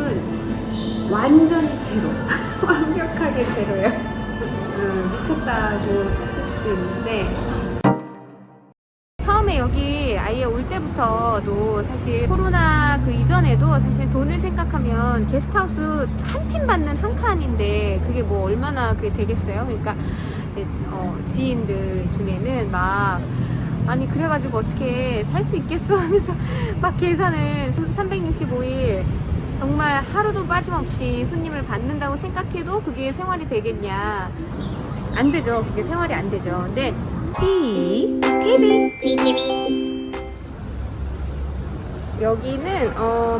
체력은 완전히 제로. 완벽하게 제로예요. 미쳤다고 하실 수도 있는데, 처음에 여기 아예 올 때부터도 사실 코로나 그 이전에도 사실 돈을 생각하면 게스트하우스 한 팀 받는 한 칸인데 그게 뭐 얼마나 그게 되겠어요? 그러니까 지인들 중에는 막 아니 그래가지고 어떻게 살 수 있겠어 하면서 막 계산을 365일 정말 하루도 빠짐없이 손님을 받는다고 생각해도 그게 생활이 되겠냐. 안 되죠. 그게 생활이 안 되죠. 근데 TV 여기는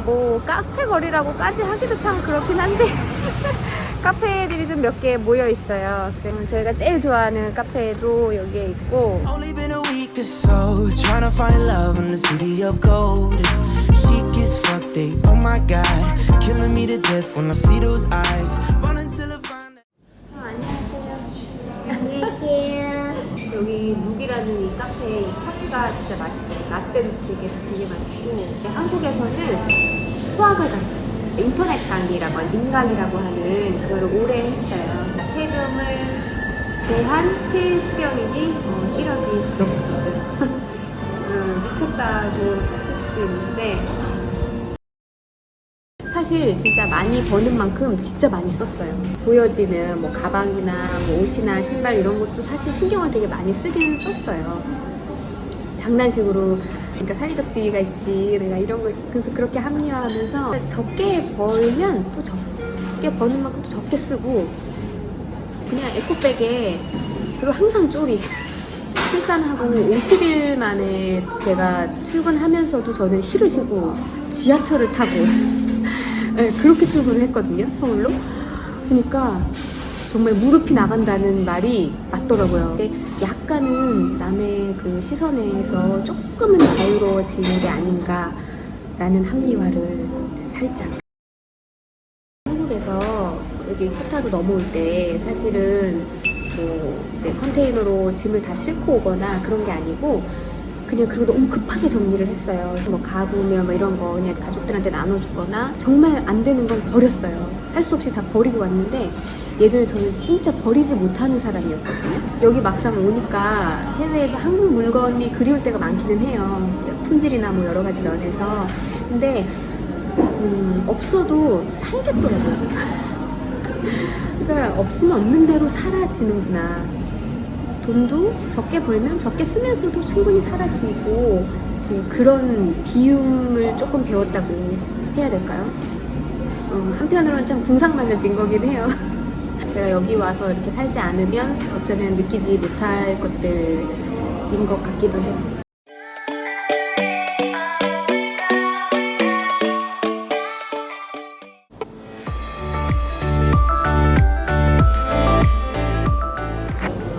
뭐 카페 거리라고까지 하기도 참 그렇긴 한데 카페들이 좀 몇 개 모여 있어요. 그래서 저희가 제일 좋아하는 카페도 여기에 있고. Only been a week or so, trying to find love in the city of gold. Chic as fuck, they, oh my god, killing me to death when I see those eyes. Running till I find. 안녕하세요. 여기 룩이라는 이 카페 이 커피가 진짜 맛있어요. 라떼도 되게 맛있고. 한국에서는 수학을 가르쳤어요. 인터넷 강의라고 링강이라고 하는 그걸 오래 했어요. 세금을 제한 실수령액이 1억이 넘었었죠. 미쳤다고 하실 수도 있는데 사실 진짜 많이 버는 만큼 진짜 많이 썼어요. 보여지는 뭐 가방이나 뭐 옷이나 신발 이런 것도 사실 신경을 되게 많이 쓰긴 썼어요. 장난식으로 그러니까 사회적 지위가 있지 내가 이런 거 그래서 그렇게 합리화하면서 적게 벌면 또 적게 버는 만큼 또 적게 쓰고 그냥 에코백에 그리고 항상 쪼리 출산하고 50일 만에 제가 출근하면서도 저는 힐을 신고 지하철을 타고 네, 그렇게 출근을 했거든요, 서울로. 그러니까 정말 무릎이 나간다는 말이 맞더라고요. 근데 약간은 남의 그 시선에서 조금은 자유로워지는 게 아닌가라는 합리화를 살짝. 한국에서 여기 코타로 넘어올 때 사실은 뭐 이제 컨테이너로 짐을 다 싣고 오거나 그런 게 아니고 그냥 그리고 너무 급하게 정리를 했어요. 뭐 가구며 뭐 이런 거 그냥 가족들한테 나눠주거나 정말 안 되는 건 버렸어요. 할 수 없이 다 버리고 왔는데 예전에 저는 진짜 버리지 못하는 사람이었거든요. 여기 막상 오니까 해외에서 한국 물건이 그리울 때가 많기는 해요. 품질이나 뭐 여러 가지 면에서. 근데 없어도 살겠더라고요. 그러니까 없으면 없는 대로 사라지는구나. 돈도 적게 벌면 적게 쓰면서도 충분히 사라지고 그런 비움을 조금 배웠다고 해야 될까요? 한편으로는 참 궁상맞아진 거긴 해요. 제가 여기 와서 이렇게 살지 않으면 어쩌면 느끼지 못할 것들인 것 같기도 해요.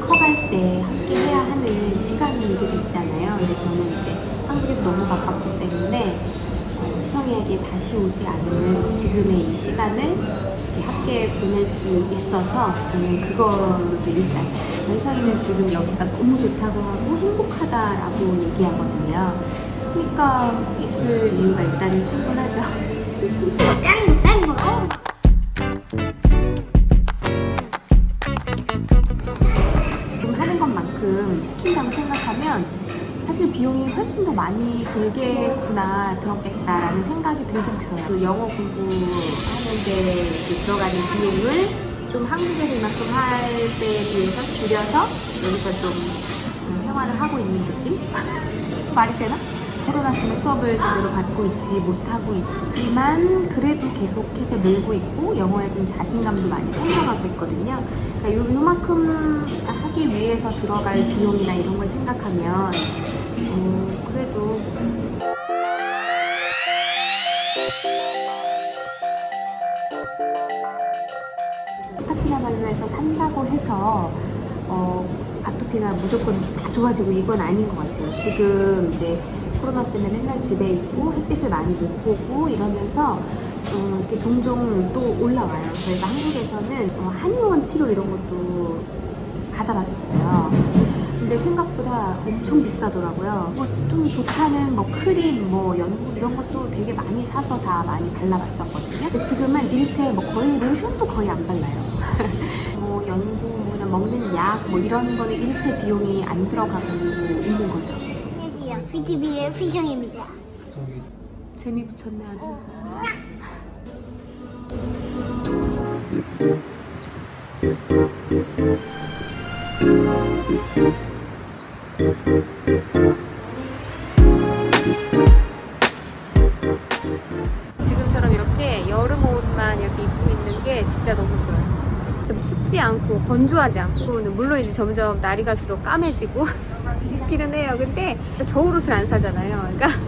커갈 때 함께 해야 하는 시간들이 있잖아요. 근데 저는 이제 한국에서 너무 바빴기 때문에 희성이에게 다시 오지 않으면 지금의 이 시간을 함께 보낼 수 있어서 저는 그걸로도 일단 희성이는 지금 여기가 너무 좋다고 하고 행복하다라고 얘기하거든요. 그러니까 있을 이유가 일단은 충분하죠. 짱 먹어. 하는 것만큼 시킨다고 생각하면 사실 비용이 훨씬 더 많이 들었겠다라는 생각이 들긴 들어요. 그 영어 공부하는데 들어가는 비용을 좀 한국에서 이만큼 할 때에 비해서 줄여서 여기서 좀 생활을 하고 있는 느낌? 말이 되나? 코로나 때문에 수업을 제대로 받고 있지 못하고 있지만 그래도 계속해서 늘고 있고 영어에 좀 자신감도 많이 생겨가고 있거든요. 그러니까 요만큼 하기 위해서 들어갈 비용이나 이런 걸 생각하면 그래도 스타키나발루에서 산다고 해서 아토피가 무조건 다 좋아지고 이건 아닌 것 같아요. 지금 이제 코로나 때문에 맨날 집에 있고 햇빛을 많이 못 보고 이러면서 이렇게 종종 또 올라와요. 저희가 한국에서는 한의원 치료 이런 것도 받아봤었어요. 근데 생각보다 엄청 비싸더라고요. 뭐 좀 좋다는 뭐 크림, 뭐 연고 이런 것도 되게 많이 사서 다 많이 발라봤었거든요. 근데 지금은 일체 뭐 거의 로션도 거의 안 발라요. 뭐 연고, 뭐나 먹는 약, 뭐 이런 거는 일체 비용이 안 들어가고 있는 거죠. 안녕하세요. BTV의 피정입니다. 재미 붙였네 아주. 지금처럼 이렇게 여름 옷만 이렇게 입고 있는 게 진짜 너무 좋아요. 좀 춥지 않고 건조하지 않고, 물론 이제 점점 날이 갈수록 까매지고 입기는 해요. 근데 겨울 옷을 안 사잖아요. 그러니까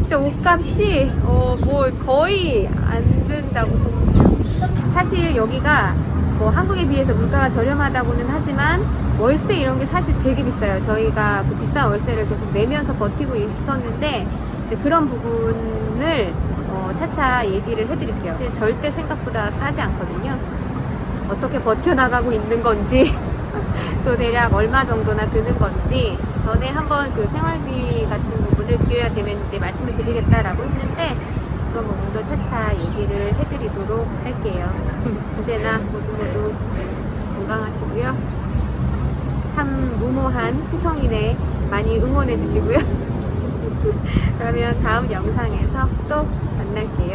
저 옷값이 뭐 거의 안 든다고 보면 돼요. 사실 여기가 뭐 한국에 비해서 물가가 저렴하다고는 하지만 월세 이런 게 사실 되게 비싸요. 저희가 그 비싼 월세를 계속 내면서 버티고 있었는데 이제 그런 부분을 차차 얘기를 해드릴게요. 절대 생각보다 싸지 않거든요. 어떻게 버텨나가고 있는 건지 또 대략 얼마 정도나 드는 건지 전에 한번 그 생활비 같은 부분을 기회가 되면 이제 말씀을 드리겠다라고 했는데 그런 부분도 차차 얘기를 해드리도록 할게요. 언제나 모두 건강하시고요. 참 무모한 희성이네 많이 응원해 주시고요. 그러면 다음 영상에서 또 만날게요.